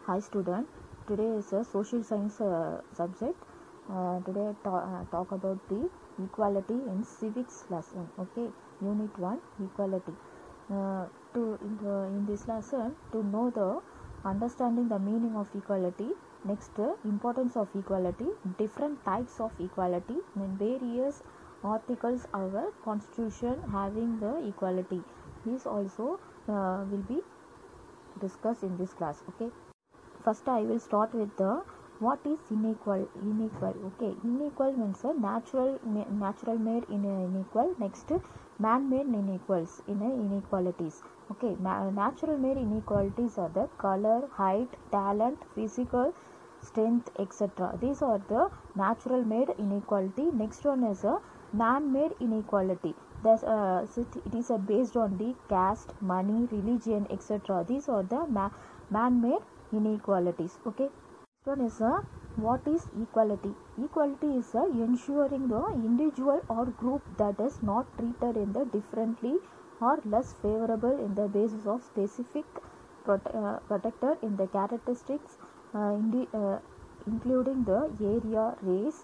Hi student, today is a social science subject. Today I talk about the equality in civics lesson. Okay, unit 1 equality. In this lesson, to know the understanding the meaning of equality, next importance of equality, different types of equality, and various articles of our constitution having the equality. These also will be discussed in this class. Okay. First I will start with the what is unequal. Okay, unequal means a natural made in unequal. Next, man made inequals in inequalities. Okay, natural made inequalities are the color, height, talent, physical strength, etc. These are the natural made inequality. Next one is a man made inequality. It is based on the caste, money, religion, etc. These are the man made inequalities. Okay, next one is what is equality. Equality is ensuring the individual or group that is not treated in the differently or less favorable in the basis of specific protected in the characteristics including the area, race,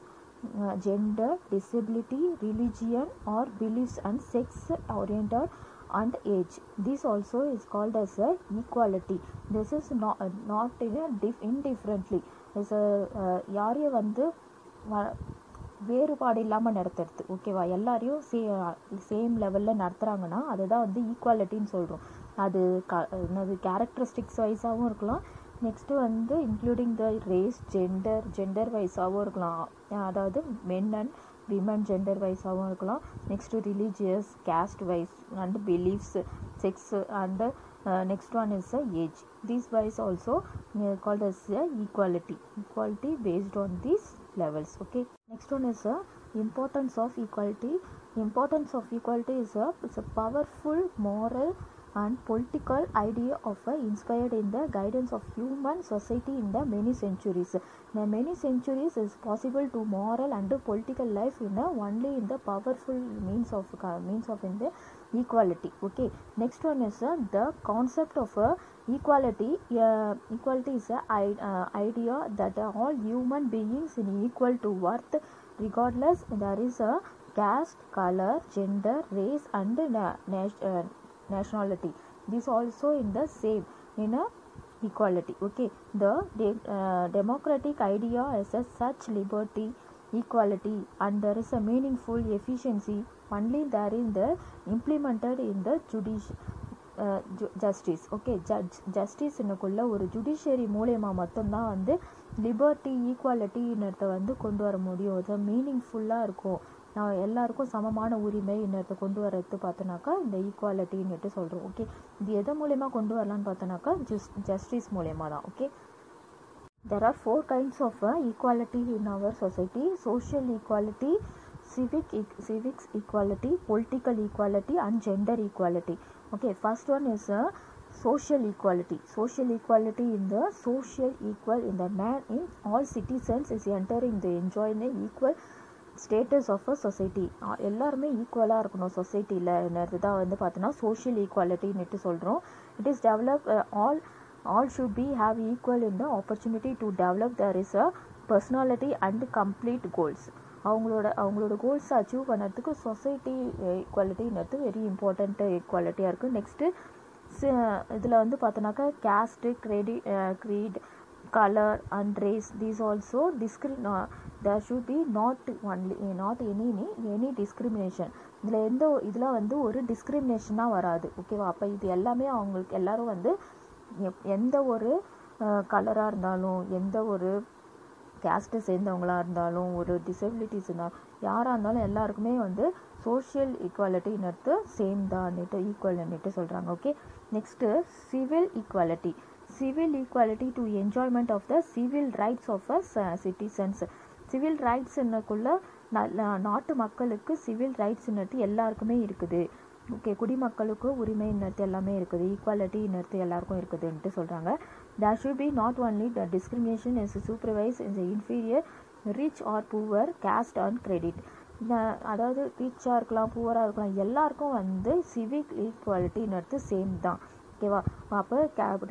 gender, disability, religion or beliefs, and sex oriented and age. This also is called as a equality. This is not indifferently. Is யாரையும் வந்து வேறுபாடு இல்லாமல் நடத்துறது. ஓகேவா, எல்லாரையும் same லெவலில் நடத்துகிறாங்கன்னா அதுதான் வந்து ஈக்குவாலிட்டின்னு சொல்கிறோம். அது என்னது கேரக்டரிஸ்டிக்ஸ் வைஸாகவும் இருக்கலாம். நெக்ஸ்ட்டு வந்து இன்க்ளூடிங் த ரேஸ், ஜெண்டர் வைஸாகவும் இருக்கலாம். அதாவது மென் அண்ட் விமன் ஜெண்டர் வைஸாகவும் இருக்கலாம். Next religious, caste wise and beliefs, sex and next one is age. These wise also called as equality based on these levels. Okay, next one is importance of equality. Importance of equality is a powerful moral and political idea of inspired in the guidance of human society in the many centuries. The many centuries is possible to moral and political life in only in the powerful means of in the equality. Okay, next one is the concept of equality. Equality is a idea that all human beings in equal to worth regardless there is a caste, color, gender, race and nationality. This also in the same in a equality. Okay, the democratic idea is a such liberty, equality and there is a meaningful efficiency only there in the implemented in the justice. Okay, justice இன்னக்குள்ள ஒரு judiciary மூலயமா மட்டும்தான் வந்து liberty, ஈக்குவாலிட்டின்றத வந்து கொண்டு வர முடியும். அது மீனிங்ஃபுல்லாக இருக்கும். நான் எல்லாருக்கும் சமமான உரிமை இன்னத்தை கொண்டு வரது பார்த்தோன்னாக்கா இந்த ஈக்குவாலிட்டின்னுட்டு சொல்கிறோம். ஓகே, இது எதை மூலயமா கொண்டு வரலான்னு பார்த்தோன்னாக்கா ஜஸ்டிஸ் மூலயமா தான். Okay, there are 4 kinds of equality in our society: social equality, civics equality, political equality and gender equality. Okay, first one is social equality. Social equality in the social equal in the man in all citizens is entering the enjoying the equal status of a society. எல்லாருமே ஈக்குவலாக இருக்கணும் சொசைட்டியில் தான் வந்து பார்த்தோன்னா social ஈக்குவாலிட்டின்னுட்டு சொல்கிறோம். It is develop all should be have equal in the opportunity to develop their is a personality and complete goals. அவங்களோட கோல்ஸை அச்சீவ் பண்ணுறதுக்கு சொசைட்டி ஈக்குவாலிட்டின்றது வெரி இம்பார்ட்டண்ட் ஈக்குவாலிட்டியாக இருக்குது. நெக்ஸ்ட்டு இதில் வந்து பார்த்தோன்னாக்கா caste, creed, color and race, these also there should be not any discrimination. இதில் வந்து ஒரு டிஸ்கிரிமினேஷனாக வராது. ஓகேவா, அப்போ இது எல்லாமே அவங்களுக்கு எல்லாரும் வந்து எந்த ஒரு கலராக இருந்தாலும், எந்த ஒரு கேஸ்ட்டை சேர்ந்தவங்களாக இருந்தாலும், ஒரு டிசபிலிட்டிஸ் இருந்தாலும், யாராக இருந்தாலும் எல்லாருக்குமே வந்து சோஷியல் ஈக்குவாலிட்டின்றது சேம் தான்னுட்டு ஈக்குவல்னுட்டு சொல்கிறாங்க. Okay, next civil equality. Civil equality to enjoyment of the civil rights of citizens. Civil ரைட்ஸ்னுக்குள்ள நாட்டு மக்களுக்கு சிவில் ரைட்ஸ்னுட்டு எல்லாருக்குமே இருக்குது. ஓகே, குடிமக்களுக்கு உரிமைன்றது எல்லாமே இருக்குது. ஈக்குவாலிட்டின்றது எல்லாருக்கும் இருக்குதுன்ட்டு சொல்கிறாங்க. there should be not only the discrimination is supervised in the inferior, rich or poor, caste and credit. அதாவது ரிச்சாக இருக்கலாம், புவராக இருக்கலாம், எல்லாருக்கும் வந்து சிவிக் ஈக்குவாலிட்டின்றது சேம் தான். ஓகேவா. அப்போ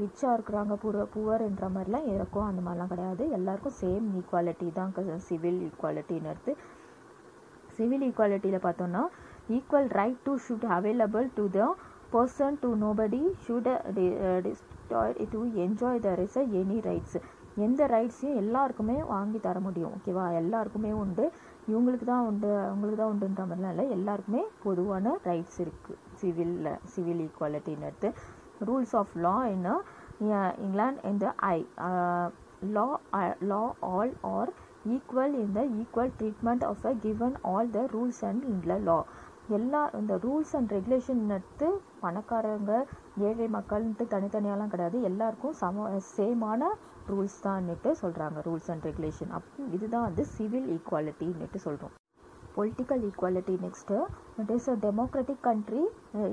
ரிச்சாக இருக்கிறாங்க புவர்ன்ற மாதிரிலாம் இருக்கும், அந்த மாதிரிலாம் கிடையாது. எல்லாருக்கும் சேம் ஈக்குவாலிட்டி தான் சிவில் ஈக்குவாலிட்டின்னு எடுத்து. சிவில் ஈக்குவாலிட்டியில் பார்த்தோன்னா equal right to should available to the person to nobody should to enjoy the is any rights. எந்த ரைட்ஸையும் எல்லாருக்குமே வாங்கி தர முடியும், ஓகேவா. எல்லாருக்குமே உண்டு, இவங்களுக்கு தான் உண்டு அவங்களுக்கு தான் உண்டுன்ற மாதிரிலாம் இல்லை, எல்லாருக்குமே பொதுவான ரைட்ஸ் இருக்குது சிவில் ஈக்குவாலிட்டின்னு எடுத்து. ரூல்ஸ் ஆஃப் லா இன் இங்கிலாந்து இந்த law all are equal in the equal treatment of a given all the rules and in the law. எல்லா இந்த ரூல்ஸ் அண்ட் ரெகுலேஷன் எடுத்து பணக்காரங்க ஏழை மக்கள்ன்ட்டு தனித்தனியாலாம் கிடையாது, எல்லாருக்கும் சேமான ரூல்ஸ் தான்னுட்டு சொல்கிறாங்க, ரூல்ஸ் அண்ட் ரெகுலேஷன். இதுதான் வந்து சிவில் ஈக்குவாலிட்டின்னுட்டு சொல்கிறோம். Political equality next. It is a democratic country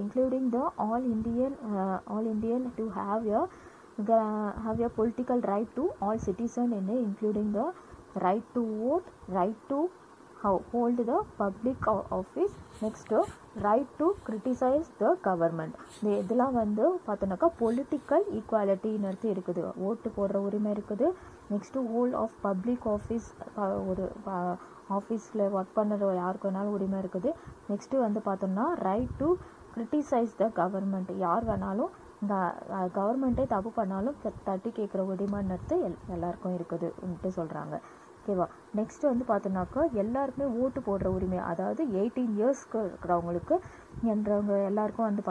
including the all Indian to have a political right to all citizen in including the right to vote, right to hold the public office, next right to criticize the government. இதெல்லாம் வந்து பார்த்தோன்னாக்கா political ஈக்குவாலிட்டின்னு எடுத்து இருக்குது. ஓட்டு போடுற உரிமை இருக்குது, next hold of public office, ஒரு ஆஃபீஸில் ஒர்க் பண்ணுற யாருக்கு வேணாலும் உரிமை இருக்குது. நெக்ஸ்ட்டு வந்து பார்த்தோம்னா right to criticise the government, யார் வேணாலும் கவர்மெண்ட்டே தப்பு பண்ணாலும் தட்டி கேட்குற உரிமைன்னு எடுத்து எல்லாருக்கும் இருக்குதுன்ட்டு சொல்கிறாங்க, ஓகேவா. நெக்ஸ்ட்டு வந்து பார்த்தோன்னாக்கா எல்லாருக்குமே ஓட்டு போடுற உரிமை, அதாவது 18 இயர்ஸ்க்கு இருக்கிறவங்களுக்கு என்றவங்க எல்லாருக்கும் வந்து